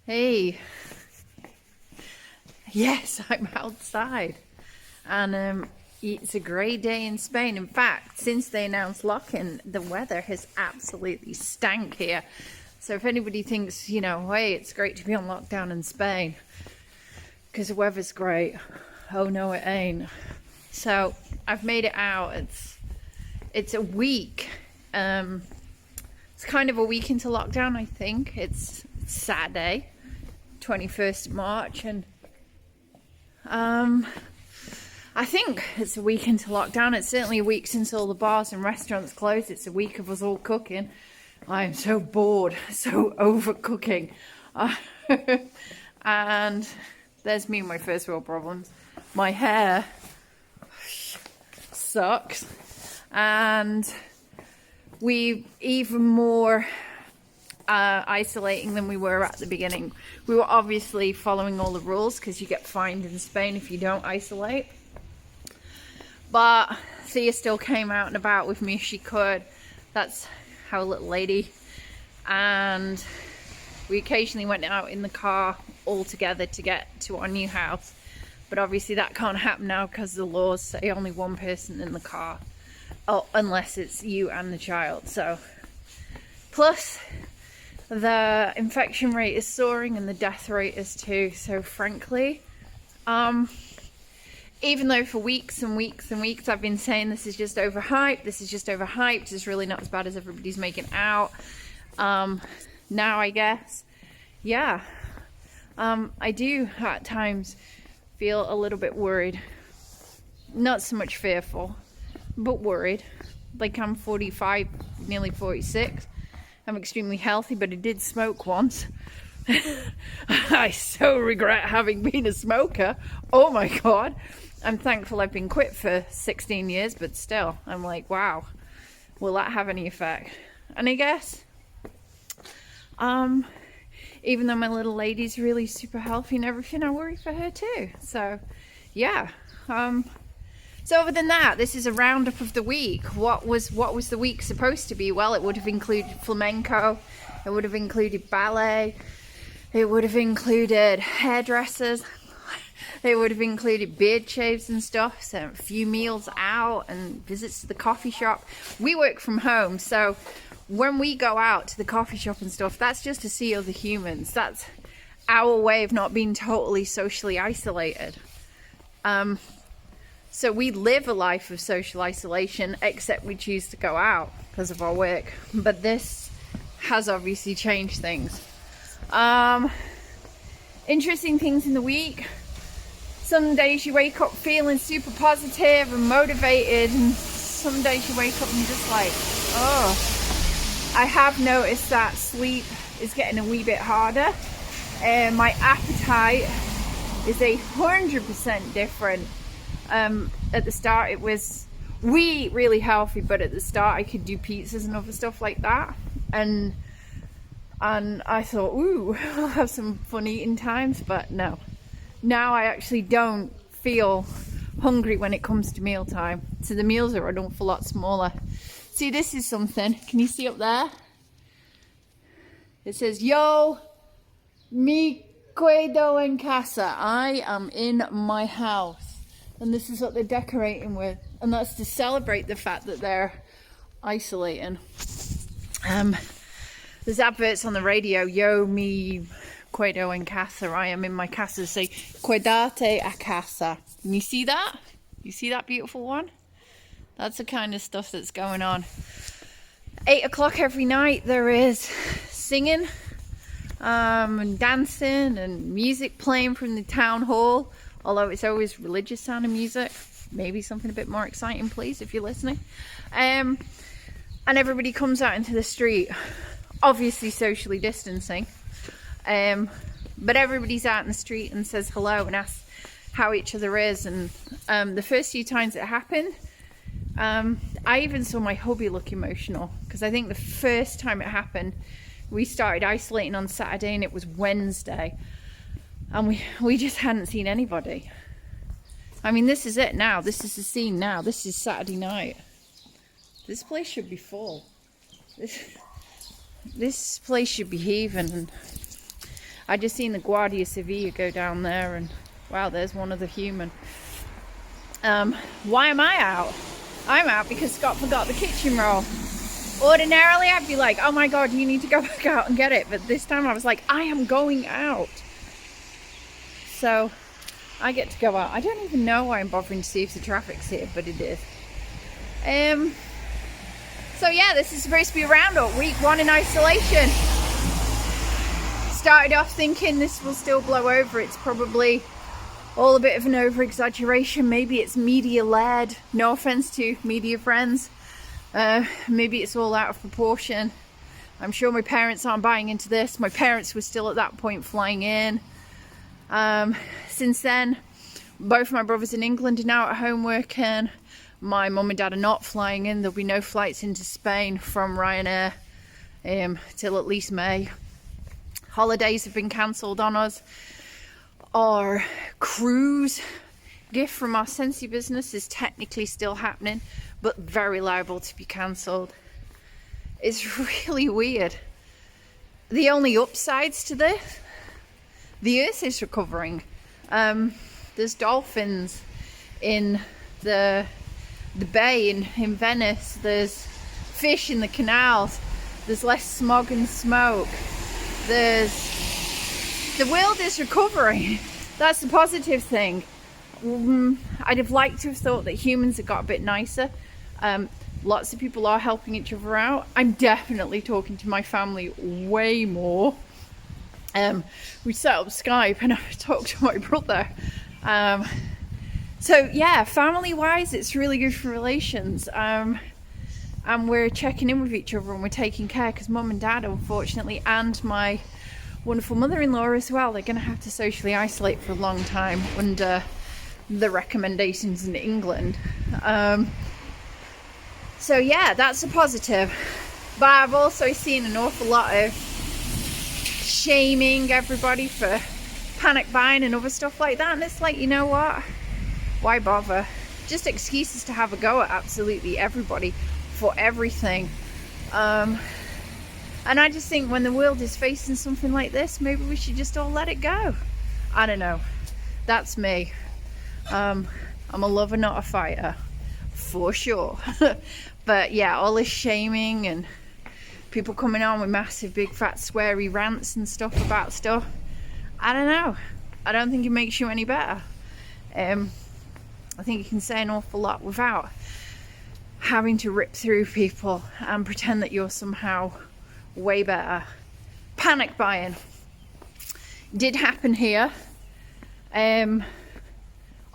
Hey, yes, I'm outside, and it's a great day in Spain. In fact, since they announced lock-in, the weather has absolutely stank here. So if anybody thinks, hey, it's great to be on lockdown in Spain because the weather's great, oh no, it ain't. So I've made it out. It's a week. It's kind of a week into lockdown, I think. It's Saturday, 21st of March, and I think it's a week into lockdown. It's certainly a week since all the bars and restaurants closed. It's a week of us all cooking. I am so bored, so over cooking. And there's me and my first world problems. My hair sucks, and we even more isolating than we were at the beginning. We were obviously following all the rules because you get fined in Spain if you don't isolate. But Thea still came out and about with me if she could. That's our little lady. And we occasionally went out in the car all together to get to our new house. But obviously that can't happen now because the laws say only one person in the car. Oh, unless it's you and the child. So, plus the infection rate is soaring and the death rate is too. So frankly, even though for weeks and weeks and weeks I've been saying this is just overhyped, it's really not as bad as everybody's making out. Now I guess, yeah, I do at times feel a little bit worried. Not so much fearful, but worried. Like, I'm 45, nearly 46. I'm extremely healthy, but I did smoke once. I so regret having been a smoker. Oh my God. I'm thankful I've been quit for 16 years, but still, I'm like, wow, will that have any effect? And I guess, even though my little lady's really super healthy and everything, I worry for her too. So, yeah. So other than that, this is a roundup of the week. What was the week supposed to be? Well, it would have included flamenco, it would have included ballet, it would have included hairdressers, it would have included beard shaves and stuff, so a few meals out and visits to the coffee shop. We work from home, so when we go out to the coffee shop and stuff, that's just to see other humans. That's our way of not being totally socially isolated. So we live a life of social isolation, except we choose to go out because of our work. But this has obviously changed things. Interesting things in the week. Some days you wake up feeling super positive and motivated, and some days you wake up and just like, oh. I have noticed that sleep is getting a wee bit harder. My appetite is 100% different. At the start we eat really healthy, but at the start I could do pizzas and other stuff like that, and I thought, ooh, I'll have some fun eating times, but no. Now I actually don't feel hungry when it comes to mealtime, so the meals are an awful lot smaller. See, this is something, can you see up there? It says, yo me quedo en casa, I am in my house. And this is what they're decorating with. And that's to celebrate the fact that they're isolating. There's adverts on the radio. Yo me quedo en casa. I am in my casa. Say, quedate a casa. Can you see that? You see that beautiful one? That's the kind of stuff that's going on. 8 o'clock every night there is singing and dancing and music playing from the town hall. Although it's always religious sounding music. Maybe something a bit more exciting, please, if you're listening. And everybody comes out into the street. Obviously socially distancing. But everybody's out in the street and says hello and asks how each other is. And the first few times it happened, I even saw my hubby look emotional. Because I think the first time it happened, we started isolating on Saturday and it was Wednesday. And we just hadn't seen anybody. I mean, this is it now. This is the scene now. This is Saturday night. This place should be full. This place should be heaving. And I just seen the Guardia Civil go down there, and wow, there's one other human. Why am I out? I'm out because Scott forgot the kitchen roll. Ordinarily, I'd be like, oh my God, you need to go back out and get it. But this time I was like, I am going out. So I get to go out. I don't even know why I'm bothering to see if the traffic's here, but it is. So yeah, this is supposed to be a roundup. Week 1 in isolation. Started off thinking this will still blow over. It's probably all a bit of an over-exaggeration. Maybe it's media-led. No offense to media friends. Maybe it's all out of proportion. I'm sure my parents aren't buying into this. My parents were still at that point flying in. Since then, both my brothers in England are now at home working. My mum and dad are not flying in. There'll be no flights into Spain from Ryanair till at least May. Holidays have been cancelled on us. Our cruise gift from our Sensi business is technically still happening, but very liable to be cancelled. It's really weird. The only upsides to this, the earth is recovering. There's dolphins in the bay in Venice. There's fish in the canals. There's less smog and smoke. The world is recovering. That's the positive thing. I'd have liked to have thought that humans had got a bit nicer. Lots of people are helping each other out. I'm definitely talking to my family way more. We set up Skype and I talked to my brother. So yeah, family wise, it's really good for relations. And we're checking in with each other and we're taking care, because mum and dad, unfortunately, and my wonderful mother-in-law as well, they're going to have to socially isolate for a long time under the recommendations in England. So yeah, that's a positive. But I've also seen an awful lot of shaming everybody for panic buying and other stuff like that, and it's like, you know what, why bother? Just excuses to have a go at absolutely everybody for everything. And I just think when the world is facing something like this, maybe we should just all let it go. I don't know, that's me. I'm a lover, not a fighter, for sure. But yeah, all this shaming and people coming on with massive big fat sweary rants and stuff about stuff, I don't know, I don't think it makes you any better. I think you can say an awful lot without having to rip through people and pretend that you're somehow way better. Panic buying did happen here on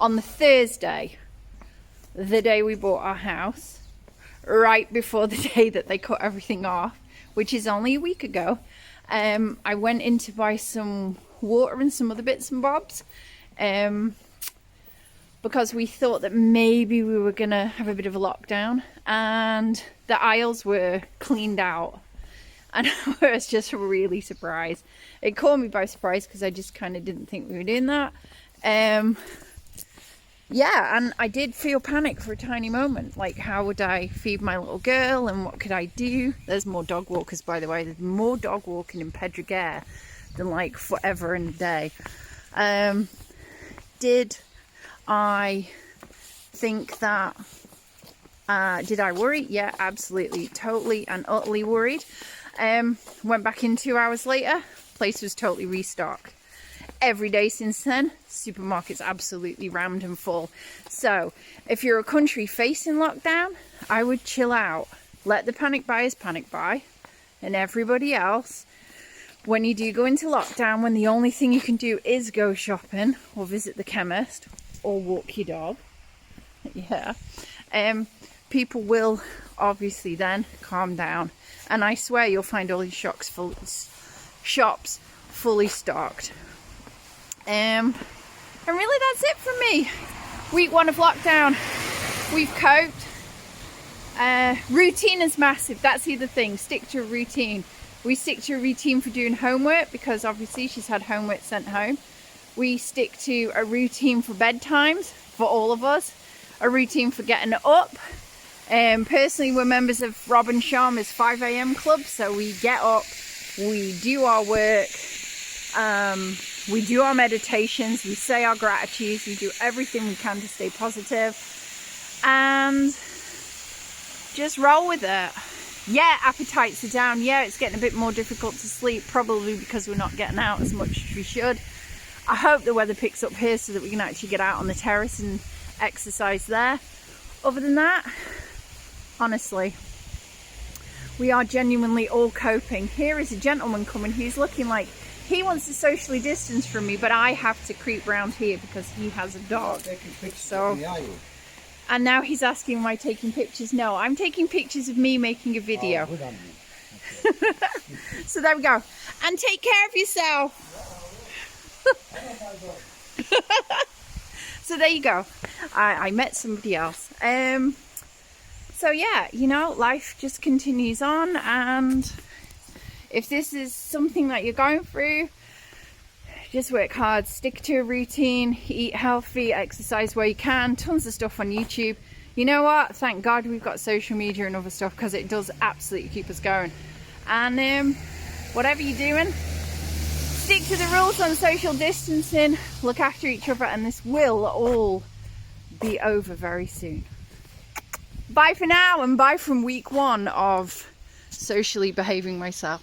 the Thursday, the day we bought our house, right before the day that they cut everything off, which is only a week ago. I went in to buy some water and some other bits and bobs, because we thought that maybe we were gonna have a bit of a lockdown, and the aisles were cleaned out, and I was just really surprised. It caught me by surprise because I just kind of didn't think we were doing that. Yeah, and I did feel panic for a tiny moment, like how would I feed my little girl and what could I do? There's more dog walkers, by the way. There's more dog walking in Pedreguer than like forever and a day. Did I think that, did I worry? Yeah, absolutely, totally and utterly worried. Went back in 2 hours later, place was totally restocked. Every day since then, supermarkets absolutely rammed and full. So if you're a country facing lockdown, I would chill out. Let the panic buyers panic buy, and everybody else, when you do go into lockdown, when the only thing you can do is go shopping or visit the chemist or walk your dog, yeah, people will obviously then calm down, and I swear you'll find all these shops fully stocked. And really that's it for me. Week 1 of lockdown, we've coped. Routine is massive. That's the other thing. Stick to a routine. We stick to a routine for doing homework because obviously she's had homework sent home. We stick to a routine for bedtimes for all of us. A routine for getting up. Personally, we're members of Rob and Sharma's 5 a.m. club, so we get up, we do our work, We do our meditations, we say our gratitudes, we do everything we can to stay positive, and just roll with it. Yeah, appetites are down. Yeah, it's getting a bit more difficult to sleep, probably because we're not getting out as much as we should. I hope the weather picks up here so that we can actually get out on the terrace and exercise there. Other than that, honestly, we are genuinely all coping. Here is a gentleman coming. He's looking like he wants to socially distance from me, but I have to creep round here because he has a dog. So, and now he's asking, am I taking pictures? No, I'm taking pictures of me making a video. Oh, good on you. So there we go. And take care of yourself. So there you go. I met somebody else. So yeah, you know, life just continues on, and if this is something that you're going through, just work hard, stick to a routine, eat healthy, exercise where you can, tons of stuff on YouTube. You know what? Thank God we've got social media and other stuff, because it does absolutely keep us going. And whatever you're doing, stick to the rules on social distancing, look after each other, and this will all be over very soon. Bye for now, and bye from week 1 of socially behaving myself.